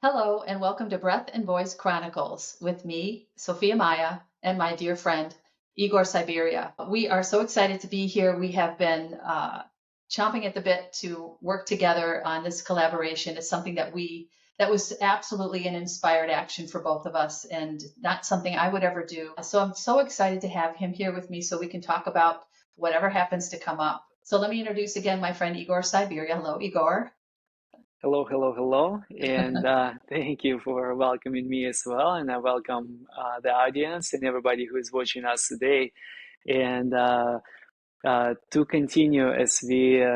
Hello, and welcome to Breath and Voice Chronicles with me, Sophia Maya, and my dear friend, Igor Siberia. We are so excited to be here. We have been chomping at the bit to work together on this collaboration. It's something that was absolutely an inspired action for both of us and not something I would ever do. So I'm so excited to have him here with me so we can talk about whatever happens to come up. So let me introduce again my friend Igor Siberia. Hello, Igor. Hello, hello, hello, and thank you for welcoming me as well. And I welcome the audience and everybody who is watching us today. And to continue as we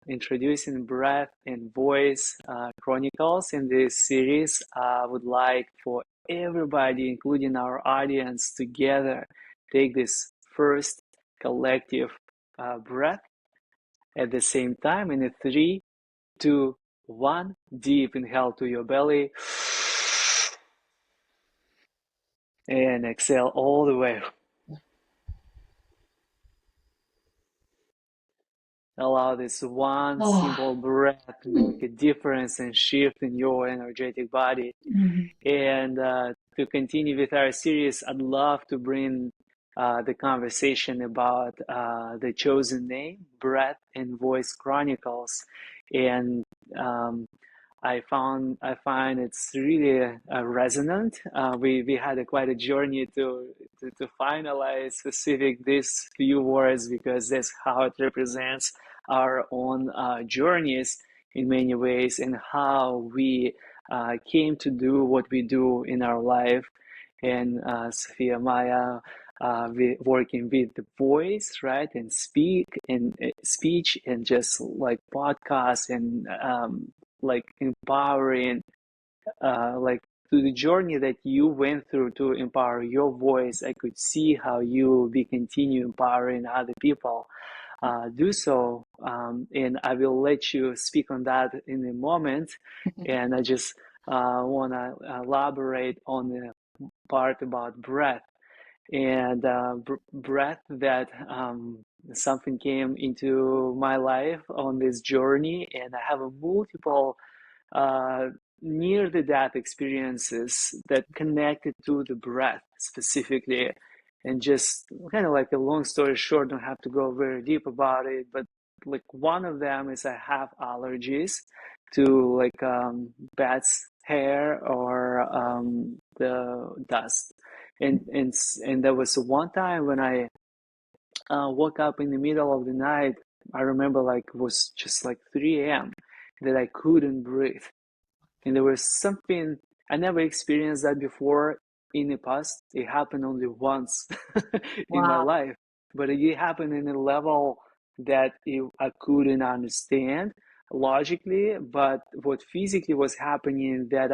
introducing Breath and Voice Chronicles in this series, I would like for everybody, including our audience, together take this first collective breath at the same time in a 3, 2, 1. Deep inhale to your belly and exhale all the way. Allow this one Oh. simple breath to make a difference and shift in your energetic body. And to continue with our series, I'd love to bring the conversation about the chosen name, Breath and Voice Chronicles. And I find it's really resonant. We had quite a journey to finalize specific these few words because that's how it represents our own journeys in many ways and how we came to do what we do in our life. And Sophia Maya, we working with the voice, right, and speech and just like podcasts and like empowering, like to the journey that you went through to empower your voice. I could see how you be continue empowering other people do so, and I will let you speak on that in a moment. And I just want to elaborate on the part about breath and breath that something came into my life on this journey, and I have a multiple uh, near the death experiences that connected to the breath specifically. And just kind of like a long story short, don't have to go very deep about it, but like one of them is I have allergies to like bats hair or the dust. And there was one time when I woke up in the middle of the night. I remember like it was just like 3 a.m. that I couldn't breathe. And there was something I never experienced that before in the past. It happened only once in my Wow. life, but it happened in a level that I couldn't understand logically. But what physically was happening that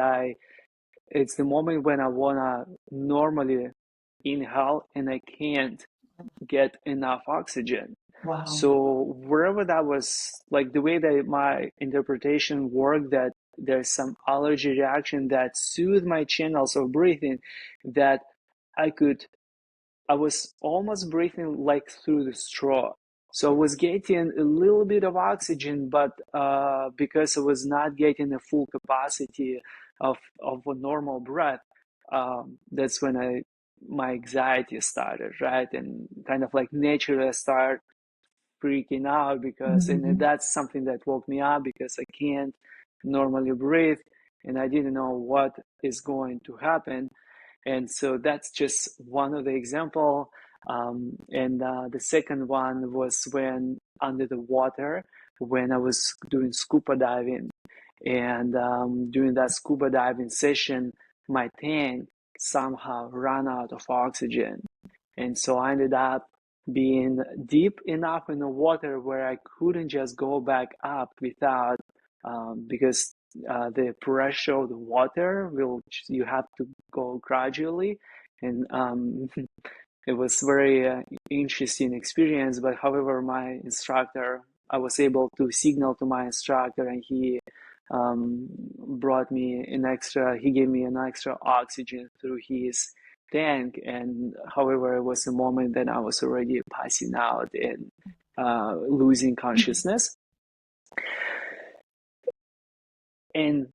it's the moment when I wanna normally inhale and I can't get enough oxygen. Wow. So wherever that was, like the way that my interpretation worked, that there's some allergy reaction that soothed my channels of breathing, that I could, I was almost breathing like through the straw. So I was getting a little bit of oxygen, but because I was not getting the full capacity of a normal breath, that's when my anxiety started, right? And kind of like naturally I start freaking out because, and Mhm. that's something that woke me up because I can't normally breathe and I didn't know what is going to happen. And so that's just one of the example. And the second one was when under the water, when I was doing scuba diving. And during that scuba diving session, my tank somehow ran out of oxygen. And so I ended up being deep enough in the water where I couldn't just go back up without, because the pressure of the water will, you have to go gradually. And it was very interesting experience. But however, my instructor, I was able to signal to my instructor, and he brought me an extra, he gave me an extra oxygen through his tank. And however, it was a moment that I was already passing out and losing consciousness. And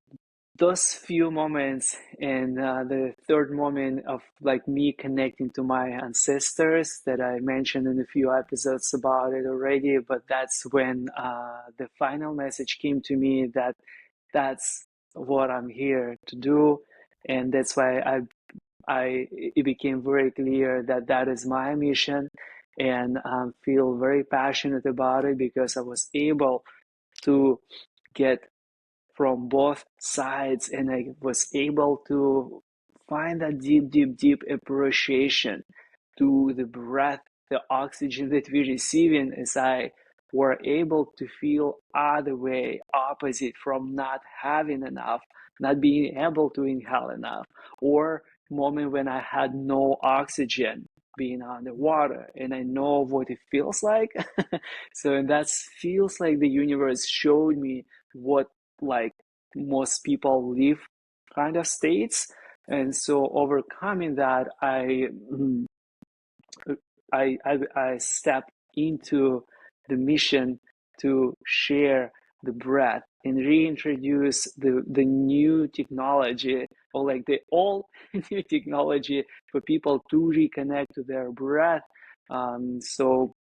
those few moments and the third moment of like me connecting to my ancestors that I mentioned in a few episodes about it already, but that's when the final message came to me that that's what I'm here to do, and that's why it became very clear that that is my mission, and feel very passionate about it because I was able to get from both sides, and I was able to find that deep appreciation to the breath, the oxygen that we're receiving, as I were able to feel other way opposite from not having enough, not being able to inhale enough, or moment when I had no oxygen, being underwater, and I know what it feels like. So that feels like the universe showed me what like most people live kind of states. And so overcoming that, I step into the mission to share the breath and reintroduce the new technology, or like the all new technology for people to reconnect to their breath. So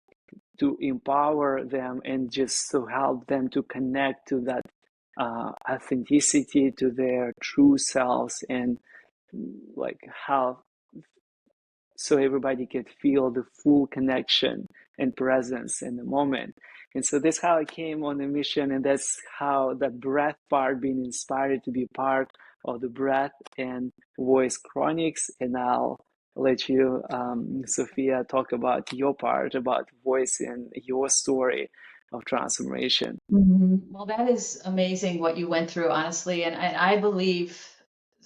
to empower them and just to help them to connect to that authenticity, to their true selves, and like how so everybody can feel the full connection and presence in the moment. And so that's how I came on the mission, and that's how that breath part being inspired to be part of the Breath and Voice Chronics. And I'll let you, Sophia, talk about your part about voice and your story of transformation. Well, that is amazing what you went through, honestly. And I believe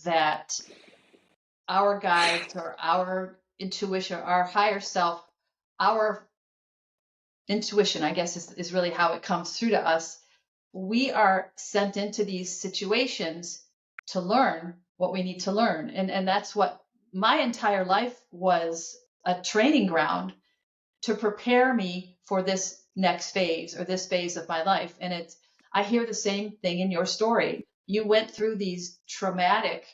that our guides or our intuition, our higher self, our intuition, I guess, is really how it comes through to us. We are sent into these situations to learn what we need to learn. And that's what my entire life was, a training ground to prepare me for this next phase or this phase of my life. And I hear the same thing in your story. You went through these traumatic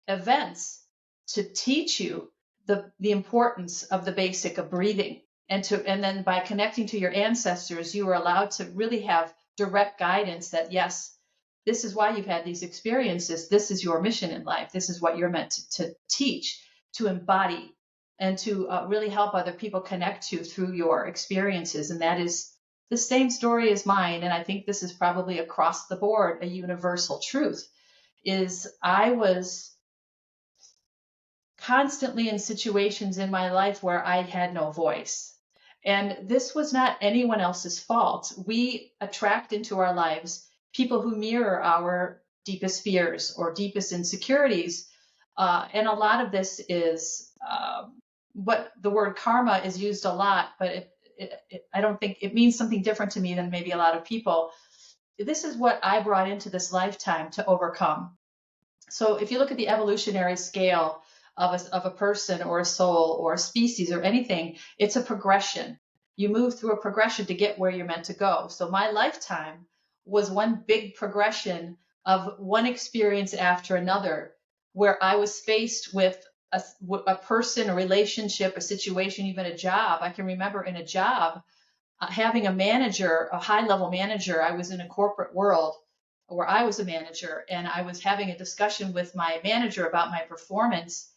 events to teach you the importance of the basic of breathing, and then by connecting to your ancestors, you were allowed to really have direct guidance that yes, this is why you've had these experiences, this is your mission in life, this is what you're meant to teach, to embody, and to really help other people connect to through your experiences. And that is the same story as mine, and I think this is probably across the board a universal truth. Is I was constantly in situations in my life where I had no voice. And this was not anyone else's fault. We attract into our lives people who mirror our deepest fears or deepest insecurities. And a lot of this is what the word karma is used a lot, but I don't think it means something different to me than maybe a lot of people. This is what I brought into this lifetime to overcome. So if you look at the evolutionary scale of a person or a soul or a species or anything, it's a progression. You move through a progression to get where you're meant to go. So my lifetime was one big progression of one experience after another, where I was faced with a person, a relationship, a situation, even a job. I can remember in a job, having a manager, a high level manager. I was in a corporate world where I was a manager, and I was having a discussion with my manager about my performance,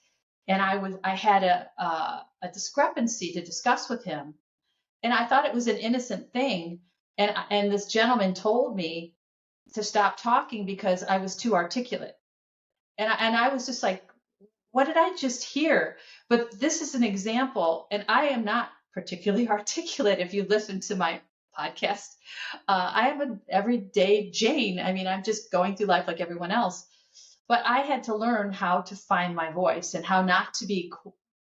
and I had a discrepancy to discuss with him, and I thought it was an innocent thing, and this gentleman told me to stop talking because I was too articulate, and I was just like, what did I just hear? But this is an example, and I am not particularly articulate. If you listen to my podcast, I am an everyday Jane. I mean, I'm just going through life like everyone else. But I had to learn how to find my voice and how not to be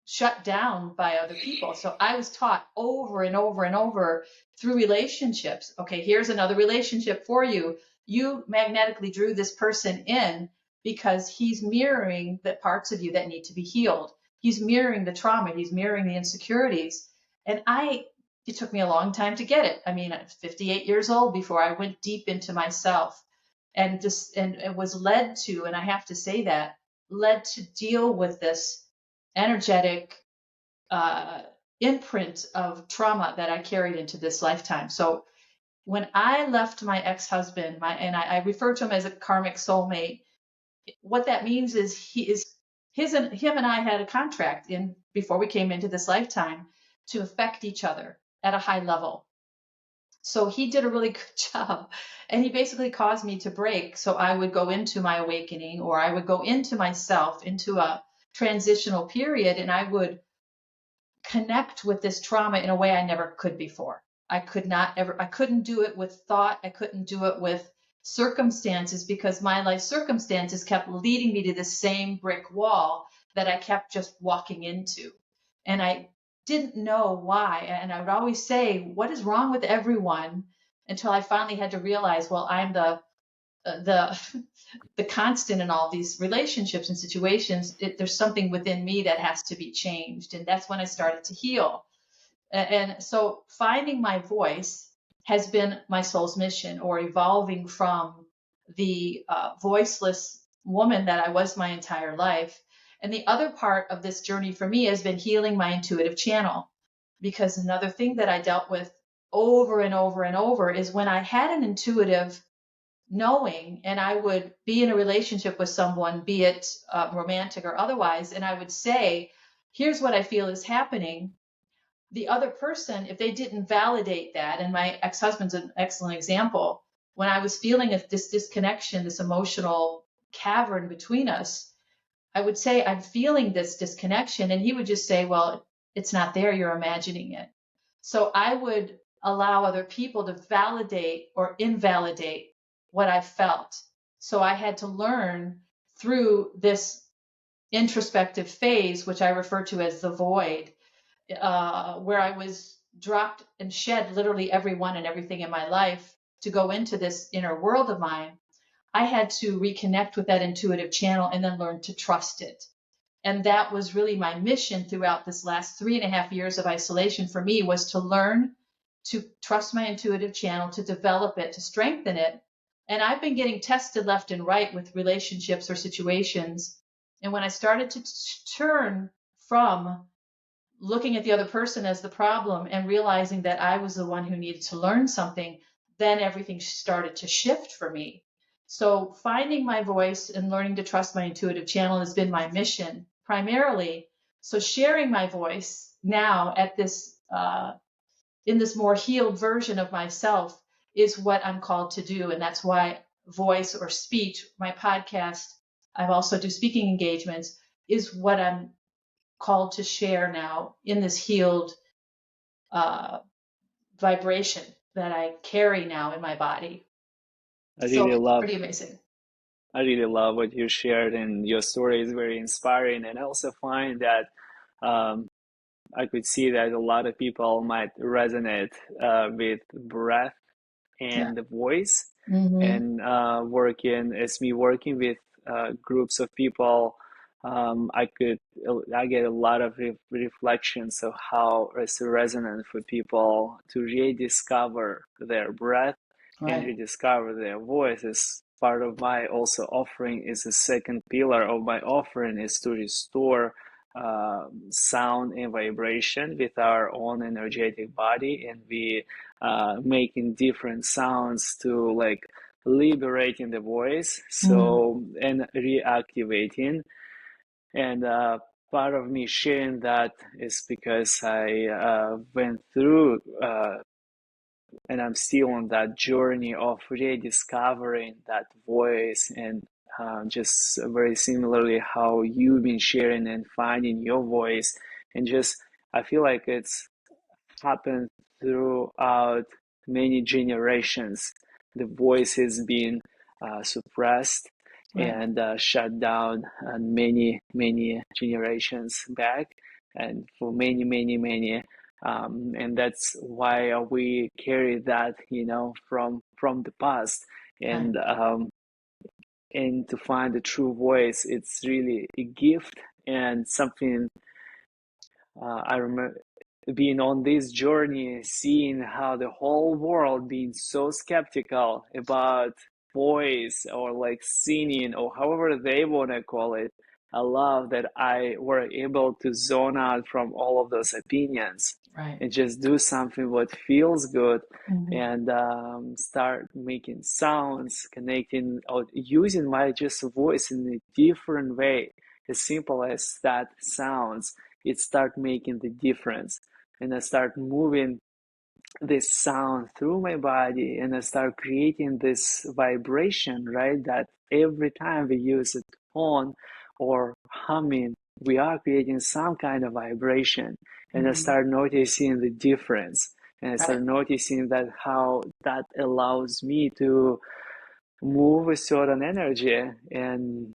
shut down by other people. So I was taught over and over and over through relationships. Okay, here's another relationship for you. You magnetically drew this person in because he's mirroring the parts of you that need to be healed. He's mirroring the trauma. He's mirroring the insecurities. And it took me a long time to get it. I mean, I'm 58 years old before I went deep into myself. and just and it was led to, and I have to say that, led to deal with this energetic uh, imprint of trauma that I carried into this lifetime. So when I left my ex-husband, I refer to him as a karmic soulmate. What that means is him and I had a contract in before we came into this lifetime to affect each other at a high level. So he did a really good job, and he basically caused me to break. So I would go into my awakening, or I would go into myself, into a transitional period, and I would connect with this trauma in a way I never could before. I couldn't do it with thought. I couldn't do it with circumstances because my life circumstances kept leading me to the same brick wall that I kept just walking into. And I didn't know why. And I would always say, what is wrong with everyone? Until I finally had to realize, well, I'm the the constant in all these relationships and situations. There's something within me that has to be changed, and that's when I started to heal. And so finding my voice has been my soul's mission, or evolving from the voiceless woman that I was my entire life. And the other part of this journey for me has been healing my intuitive channel, because another thing that I dealt with over and over and over is when I had an intuitive knowing, and I would be in a relationship with someone, be it romantic or otherwise, and I would say, here's what I feel is happening. The other person, if they didn't validate that, and my ex-husband's an excellent example, when I was feeling this disconnection, this emotional cavern between us, I would say, I'm feeling this disconnection. And he would just say, well, it's not there. You're imagining it. So I would allow other people to validate or invalidate what I felt. So I had to learn through this introspective phase, which I refer to as the void, where I was dropped and shed literally everyone and everything in my life to go into this inner world of mine. I had to reconnect with that intuitive channel and then learn to trust it. And that was really my mission throughout this last 3.5 years of isolation for me, was to learn to trust my intuitive channel, to develop it, to strengthen it. And I've been getting tested left and right with relationships or situations. And when I started to turn from looking at the other person as the problem and realizing that I was the one who needed to learn something, then everything started to shift for me. So finding my voice and learning to trust my intuitive channel has been my mission primarily. So sharing my voice now at this in this more healed version of myself is what I'm called to do, and that's why voice or speech, my podcast, I also do speaking engagements, is what I'm called to share now in this healed uh, vibration that I carry now in my body. I So really it's love pretty amazing. I really love what you shared, and your story is very inspiring. And I also find that um, I could see that a lot of people might resonate with breath Yeah. and the voice. Mm-hmm. And working with groups of people, I get a lot of reflections of how it's resonant for people to rediscover their breath and Right. rediscover their voice. Is part of my also offering, is a second pillar of my offering, is to restore sound and vibration with our own energetic body, and we making different sounds to like liberating the voice, Mm. so, and reactivating. And part of me sharing that is because I went through and I'm still on that journey of rediscovering that voice, and just very similarly how you've been sharing and finding your voice. And just I feel like it's happened throughout many generations. The voice has been suppressed Right. and shut down many, many generations back, and for many, many, many. And that's why we carry that, from the past. Right. And to find the true voice, it's really a gift and something. I remember being on this journey, seeing how the whole world being so skeptical about voice or like singing or however they want to call it. I love that I were able to zone out from all of those opinions Right. and just do something what feels good Mm-hmm. and start making sounds, connecting or using my just voice in a different way. As simple as that sounds, it start making the difference. And I start moving this sound through my body and I start creating this vibration, right? That every time we use a tone or humming, we are creating some kind of vibration. And I Mm-hmm. start noticing the difference. And I Right. start noticing that how that allows me to move a certain energy and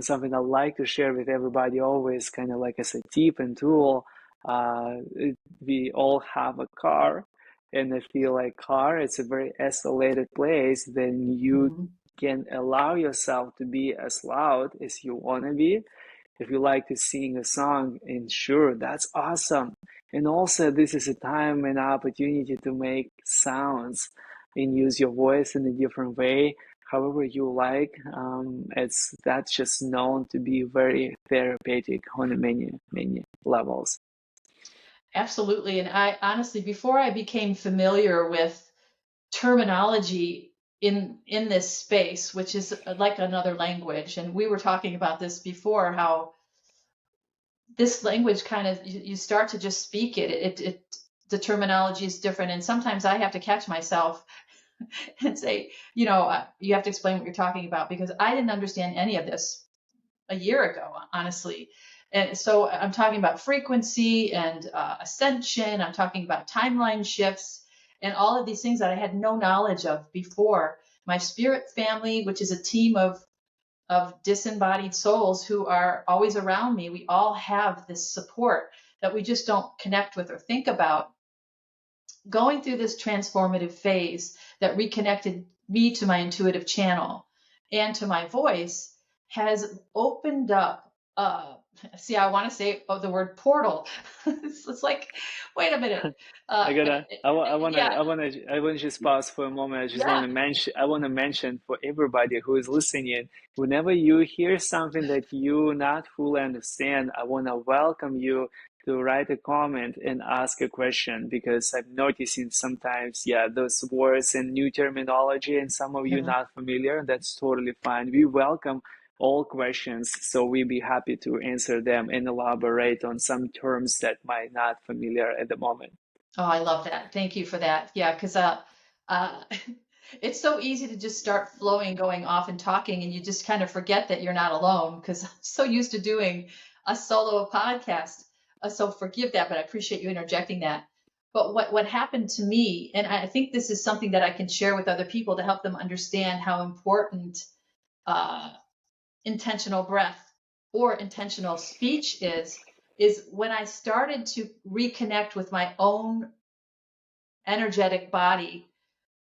something I like to share with everybody always kind of like as a tip and tool. We all have a car and I feel like car it's a very isolated place, then you Mm-hmm. can allow yourself to be as loud as you want to be. If you like to sing a song, and sure, that's awesome. And also, this is a time and opportunity to make sounds and use your voice in a different way, however you like. It's that's just known to be very therapeutic on many levels. Absolutely. And I honestly, before I became familiar with terminology in this space, which is like another language, and we were talking about this before, how this language kind of you start to just speak it, the terminology is different, and sometimes I have to catch myself and say, you have to explain what you're talking about, because I didn't understand any of this a year ago, honestly. And so I'm talking about frequency and ascension. I'm talking about timeline shifts and all of these things that I had no knowledge of before. My spirit family, which is a team of disembodied souls who are always around me, we all have this support that we just don't connect with or think about. Going through this transformative phase that reconnected me to my intuitive channel and to my voice has opened up see, I want to say the word portal. It's like, wait a minute. I uh gotta, yeah, I wanna just pause for a moment. I just yeah. want to mention for everybody who is listening, whenever you hear something that you not fully understand, I want to welcome you to write a comment and ask a question because I'm noticing sometimes, yeah, those words and new terminology and some of you Mhm. not familiar, that's totally fine. We welcome all questions, so we'd be happy to answer them and elaborate on some terms that might not familiar at the moment. Oh, I love that. Thank you for that. Yeah, because uh, it's so easy to just start flowing, going off and talking, and you just kind of forget that you're not alone. Because I'm so used to doing a solo podcast, so forgive that, but I appreciate you interjecting that. But what happened to me, and I think this is something that I can share with other people to help them understand how important uh, intentional breath or intentional speech is when I started to reconnect with my own energetic body,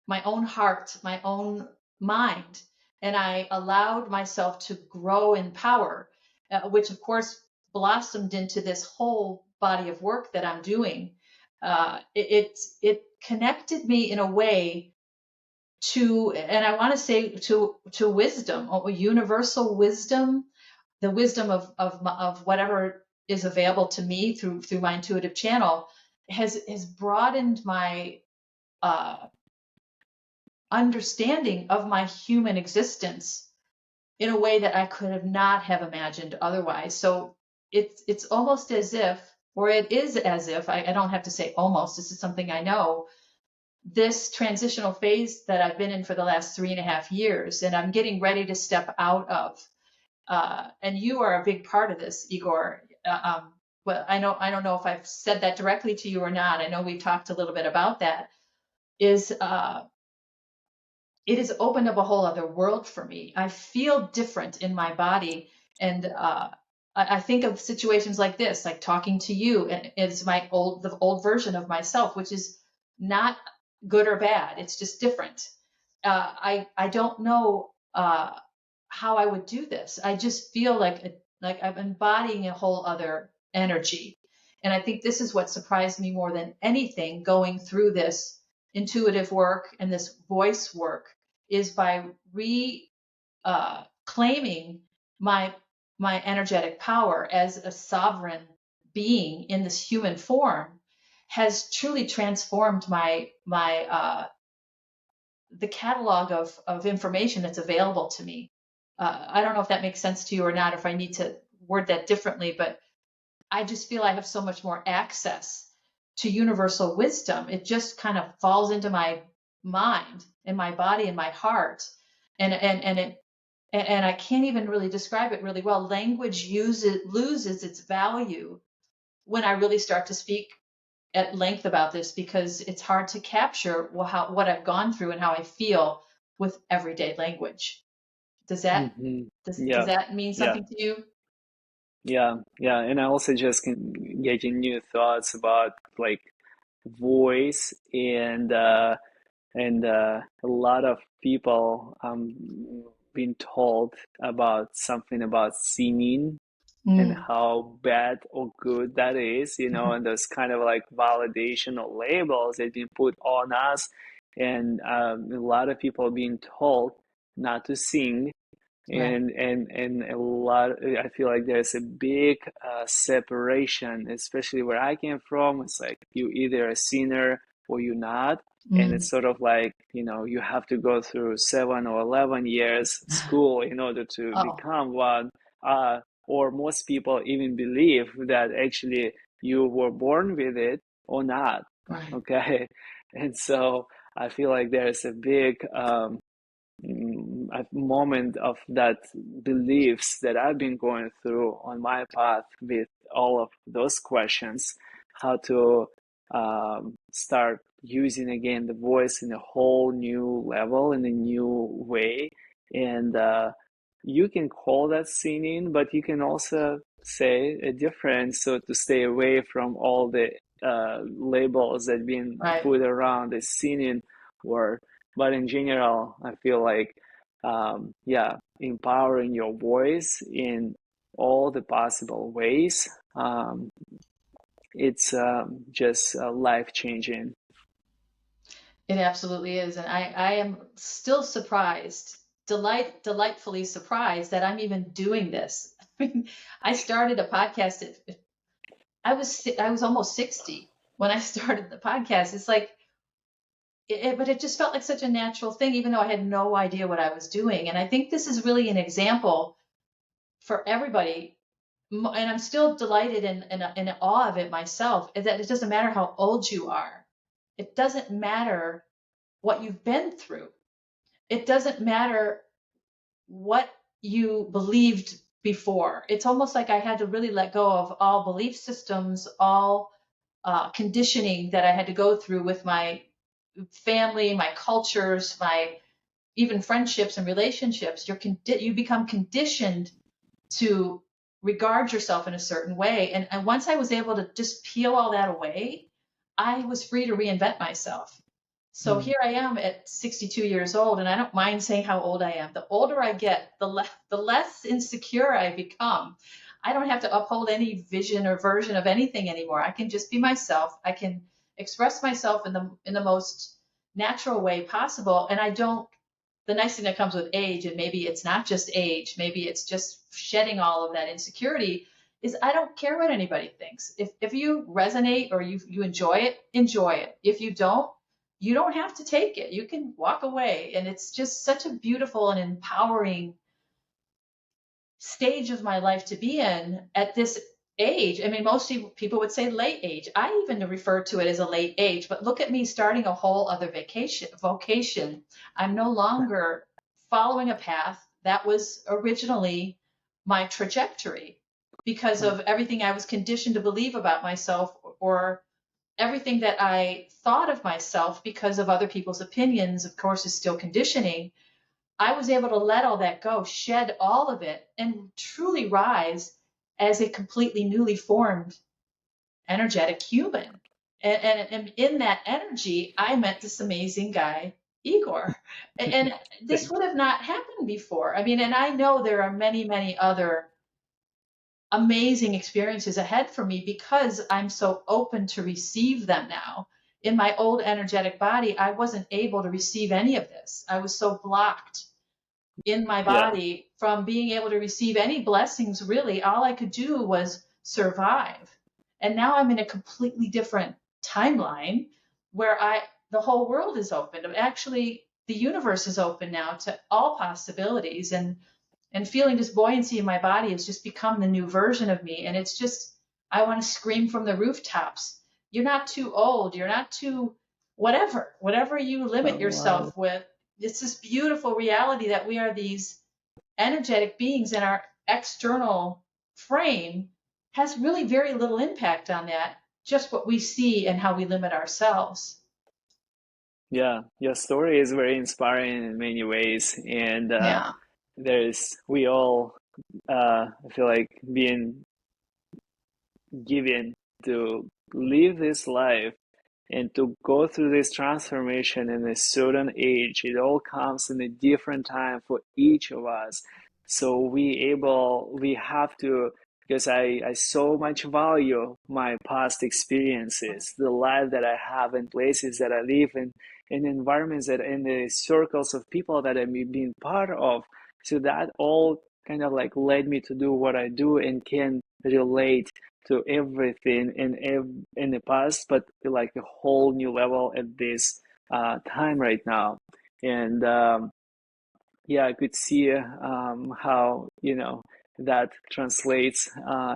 my own heart, my own mind. And I allowed myself to grow in power, which of course blossomed into this whole body of work that I'm doing. It connected me in a way to, and I want to say to wisdom, or universal wisdom, the wisdom of whatever is available to me through my intuitive channel has broadened my uh, understanding of my human existence in a way that I could have not have imagined otherwise. So it's almost as if, or it is as if, I don't have to say almost, this is something I know, this transitional phase that I've been in for the last 3.5 years, and I'm getting ready to step out of. And you are a big part of this, Igor. Well, I don't know if I've said that directly to you or not. I know we've talked a little bit about that. Is It has opened up a whole other world for me. I feel different in my body. And I think of situations like this, like talking to you, and it's the old version of myself, which is not good or bad. It's just different. I don't know how I would do this. I just feel like I'm embodying a whole other energy. And I think this is what surprised me more than anything going through this intuitive work and this voice work is by claiming my energetic power as a sovereign being in this human form, has truly transformed the catalog of information that's available to me. I don't know if that makes sense to you or not, if I need to word that differently, but I just feel I have so much more access to universal wisdom. It just kind of falls into my mind and my body and my heart. And I can't even really describe it really well. Language loses its value when I really start to speak at length about this, because it's hard to capture what I've gone through and how I feel with everyday language. Does that Hmm. does Yeah, that mean yeah, something to you? yeah. And I also just getting new thoughts about like voice and a lot of people been told about something about singing and Mm. how bad or good that is, and those kind of like validation or labels that been put on us, and a lot of people being told not to sing, Right. and a lot. I feel like there's a big separation, especially where I came from. It's like you either a singer or you're not, and Mm. it's sort of like you have to go through 7 or 11 years school in order to Oh, become one. Or most people even believe that actually you were born with it or not. right. Okay, and so I feel like there's a big a moment of that beliefs that I've been going through on my path with all of those questions, how to start using again the voice in a whole new level, in a new way. And you can call that singing, but you can also say a difference, so to stay away from all the labels that have been Right. put around the singing word. But in general, I feel like, yeah, empowering your voice in all the possible ways, it's just life changing. It absolutely is. And I am still surprised, delightfully surprised that I'm even doing this. I mean, I started a podcast I was almost 60 when I started the podcast. It's like but it just felt like such a natural thing, even though I had no idea what I was doing. And I think this is really an example for everybody. And I'm still delighted in awe of it myself, is that it doesn't matter how old you are. It doesn't matter what you've been through. It doesn't matter what you believed before. It's almost like I had to really let go of all belief systems, all conditioning that I had to go through with my family, my cultures, my even friendships and relationships. You become conditioned to regard yourself in a certain way. And once I was able to just peel all that away, I was free to reinvent myself. So Mm. here I am at 62 years old, and I don't mind saying how old I am. The older I get, the less insecure I become. I don't have to uphold any vision or version of anything anymore. I can just be myself. I can express myself in the most natural way possible, and I don't. The nice thing that comes with age, and maybe it's not just age, maybe it's just shedding all of that insecurity, is I don't care what anybody thinks. If you resonate or you enjoy it, enjoy it. If you don't, you don't have to take it. You can walk away. And it's just such a beautiful and empowering stage of my life to be in at this age. I mean, most people would say late age. I even refer to it as a late age, but look at me starting a whole other vocation. I'm no longer following a path that was originally my trajectory because of everything I was conditioned to believe about myself, or everything that I thought of myself because of other people's opinions, of course, is still conditioning. I was able to let all that go, shed all of it, and truly rise as a completely newly formed energetic human. And in that energy, I met this amazing guy, Igor. And this Thank would have not happened before. I mean, and I know there are many, many other amazing experiences ahead for me because I'm so open to receive them now in my old energetic body, I wasn't able to receive any of this. I was so blocked in my Yeah. body from being able to receive any blessings, really. All I could do was survive. And now I'm in a completely different timeline where the whole world is open. Actually, the universe is open now to all possibilities, and feeling this buoyancy in my body has just become the new version of me. And it's just, I want to scream from the rooftops. You're not too old. You're not too whatever you I limit love it. yourself with. It's this beautiful reality that we are these energetic beings, and our external frame has really very little impact on that, just what we see and how we limit ourselves. Yeah, your story is very inspiring in many ways, and Yeah. we all I feel like being given to live this life and to go through this transformation in a certain age. It all comes in a different time for each of us. So we have to, because I so much value my past experiences, the life that I have in places that I live in environments that in the circles of people that I've been part of. So that all kind of like led me to do what I do and can relate to everything in the past, but like a whole new level at this time right now. And yeah, I could see how, that translates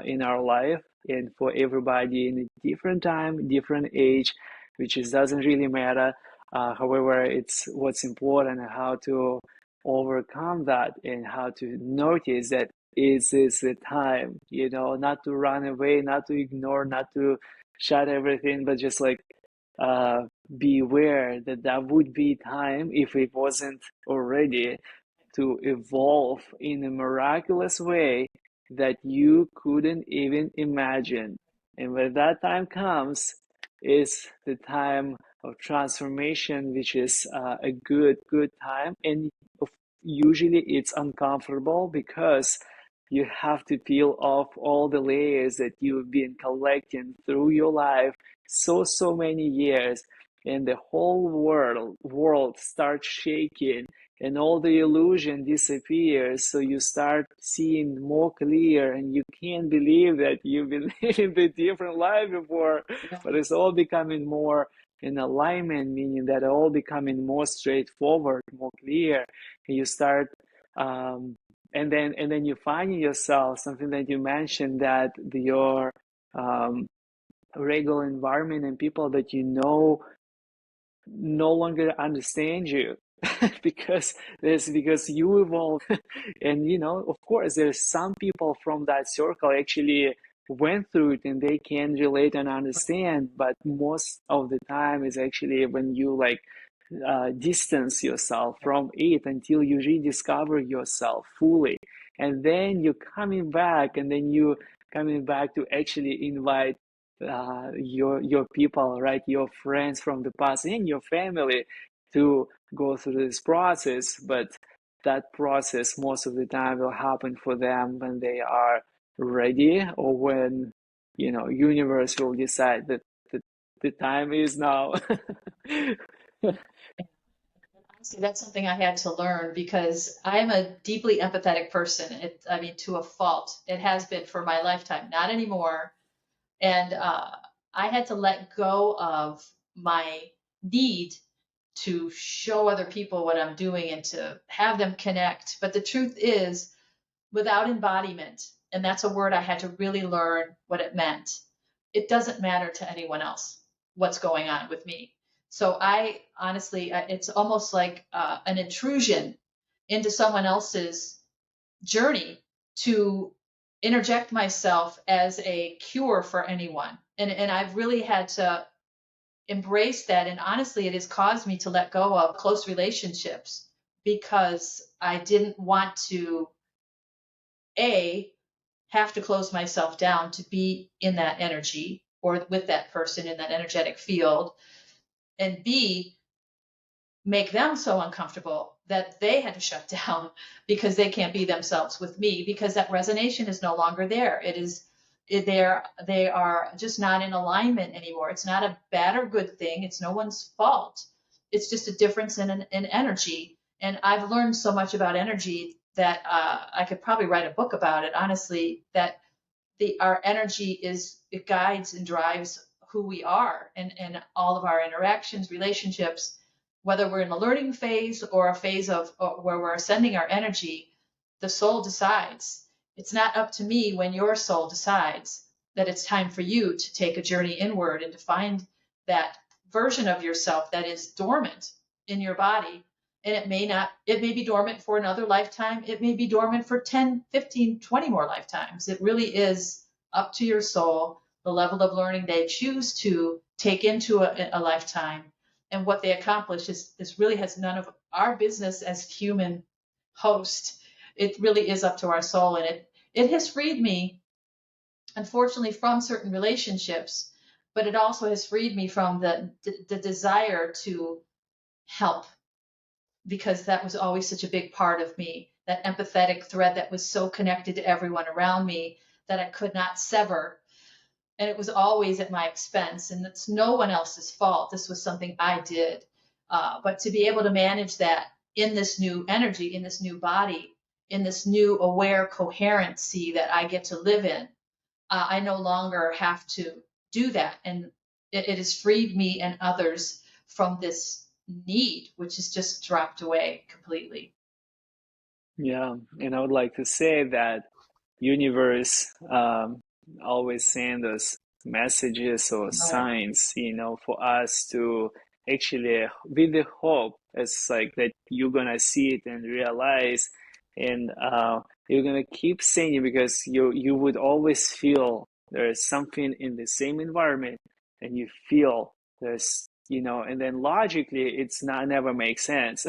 in our life and for everybody in a different time, different age, which is doesn't really matter. However, it's what's important and how to overcome that and how to notice that is the time, not to run away, not to ignore, not to shut everything, but just like uh, be aware that that would be time if it wasn't already to evolve in a miraculous way that you couldn't even imagine. And when that time comes, is the time of transformation, which is a good time. And usually it's uncomfortable because you have to peel off all the layers that you've been collecting through your life so many years, and the whole world starts shaking and all the illusion disappears, so you start seeing more clear and you can't believe that you've been living a different life before, but it's all becoming more in alignment, meaning that all becoming more straightforward, more clear, and you start and then you find yourself something that you mentioned, that your um, regular environment and people that no longer understand you because you evolve. And of course there's some people from that circle actually went through it and they can relate and understand, but most of the time is actually when you like distance yourself from it until you rediscover yourself fully, and then you're coming back, and then you coming back to actually invite your people, right, your friends from the past and your family to go through this process. But that process most of the time will happen for them when they are ready, or when universe will decide that the time is now. Honestly, that's something I had to learn because I'm a deeply empathetic person. I mean, to a fault. It has been for my lifetime, not anymore. And I had to let go of my need to show other people what I'm doing and to have them connect. But the truth is, without embodiment, and that's a word I had to really learn what it meant, it doesn't matter to anyone else what's going on with me. So I honestly, it's almost like an intrusion into someone else's journey to interject myself as a cure for anyone. And I've really had to embrace that. And honestly, it has caused me to let go of close relationships because I didn't want to, A, have to close myself down to be in that energy or with that person in that energetic field, and B, make them so uncomfortable that they had to shut down because they can't be themselves with me because that resonation is no longer there. they are just not in alignment anymore. It's not a bad or good thing. It's no one's fault. It's just a difference in energy. And I've learned so much about energy that I could probably write a book about it, honestly, that our energy it guides and drives who we are and all of our interactions, relationships, whether we're in a learning phase or a phase of where we're sending our energy, the soul decides. It's not up to me when your soul decides that it's time for you to take a journey inward and to find that version of yourself that is dormant in your body. And it may be dormant for another lifetime. It may be dormant for 10, 15, 20 more lifetimes. It really is up to your soul, the level of learning they choose to take into a lifetime. And what they accomplish is really has none of our business as human host. It really is up to our soul. And it has freed me, unfortunately, from certain relationships, but it also has freed me from the desire to help, because that was always such a big part of me, that empathetic thread that was so connected to everyone around me that I could not sever. And it was always at my expense, and it's no one else's fault. This was something I did. But to be able to manage that in this new energy, in this new body, in this new aware coherency that I get to live in, I no longer have to do that. And it has freed me and others from this need, which has just dropped away completely. Yeah, and I would like to say that universe always send us messages or Right. signs, for us to actually, with the hope, it's like that you're gonna see it and realize, and you're gonna keep saying it because you would always feel there is something in the same environment, and you feel there's, and then logically it's not never makes sense.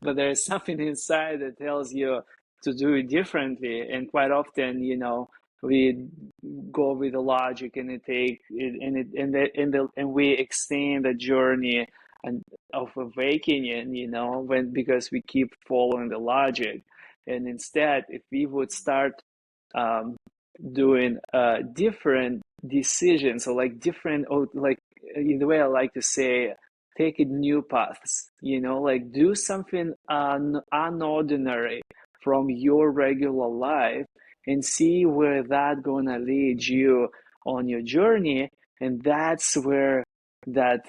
But there's something inside that tells you to do it differently. And quite often, we go with the logic and it take it and we extend the journey and of awakening, because we keep following the logic. And instead, if we would start um, doing different decisions, or like different, or like in the way I like to say, take a new paths, like do something unordinary from your regular life and see where that gonna lead you on your journey. And that's where that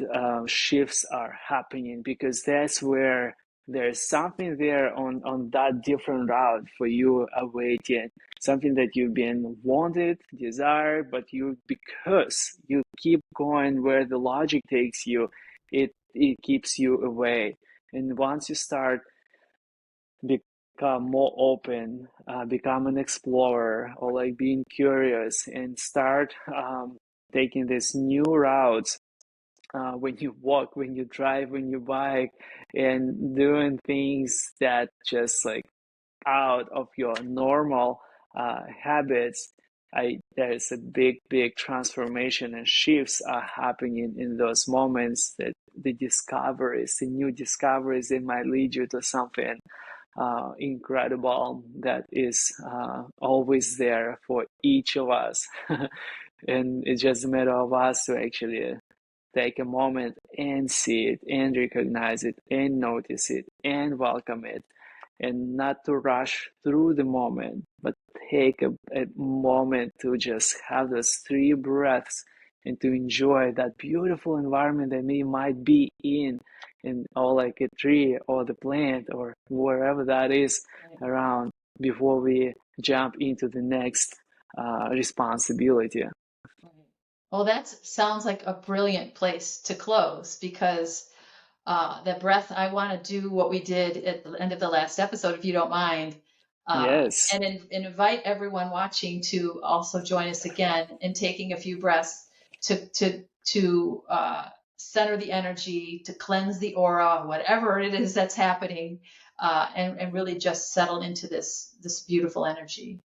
shifts are happening, because that's where there's something there on that different route for you awaiting, something that you've been wanted, desired, but because you keep going where the logic takes you, it keeps you away. And once you start become more open, become an explorer, or like being curious and start taking these new routes, when you walk, when you drive, when you bike, and doing things that just like out of your normal habits, there's a big transformation and shifts are happening in those moments, that the new discoveries, they might lead you to something incredible that is always there for each of us. And it's just a matter of us to actually take a moment and see it and recognize it and notice it and welcome it, and not to rush through the moment, but take a moment to just have those 3 breaths and to enjoy that beautiful environment that we might be in, or like a tree or the plant or wherever that is around, before we jump into the next responsibility. Well, that sounds like a brilliant place to close, because the breath, I want to do what we did at the end of the last episode, if you don't mind, Yes. and invite everyone watching to also join us again in taking a few breaths to center the energy, to cleanse the aura, whatever it is that's happening, and really just settle into this beautiful energy.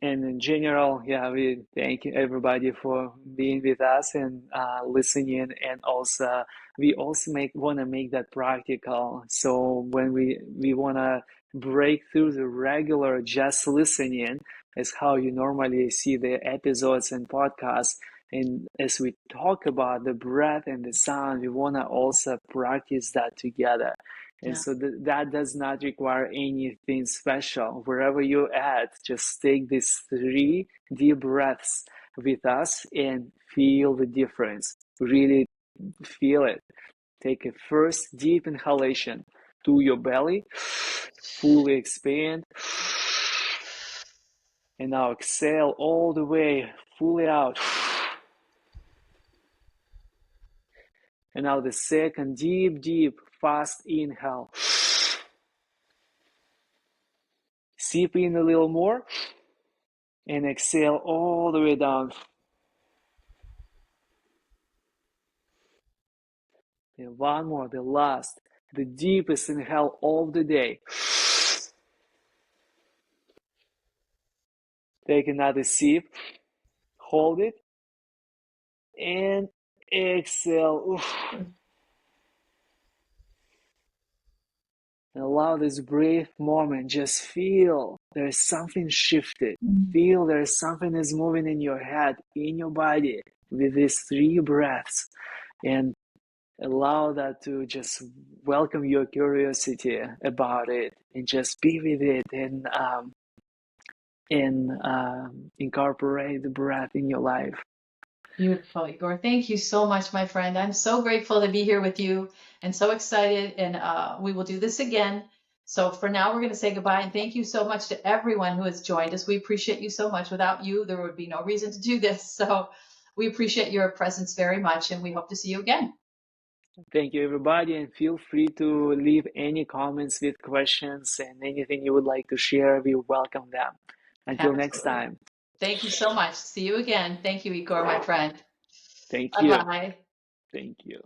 And in general, yeah, we thank everybody for being with us and listening. And also, we also want to make that practical. So when we want to break through the regular just listening, as how you normally see the episodes and podcasts. And as we talk about the breath and the sound, we want to also practice that together. And so that does not require anything special. Wherever you're at, just take these 3 deep breaths with us and feel the difference. Really feel it. Take a first deep inhalation to your belly, fully expand, and now exhale all the way, fully out. And now the second deep, fast inhale. Sip in a little more and exhale all the way down. And one more, the last, the deepest inhale of the day. Take another sip, hold it, and exhale. Oof. And allow this brief moment. Just feel there's something shifted. Feel there's something is moving in your head, in your body with these 3 breaths. And allow that to just welcome your curiosity about it and just be with it and incorporate the breath in your life. Beautiful, Igor. Thank you so much, my friend. I'm so grateful to be here with you and so excited. And we will do this again. So for now, we're going to say goodbye. And thank you so much to everyone who has joined us. We appreciate you so much. Without you, there would be no reason to do this. So we appreciate your presence very much. And we hope to see you again. Thank you, everybody. And feel free to leave any comments with questions and anything you would like to share. We welcome them. Until next time. Thank you so much. See you again. Thank you, Igor, my friend. Thank you. Bye-bye. Thank you.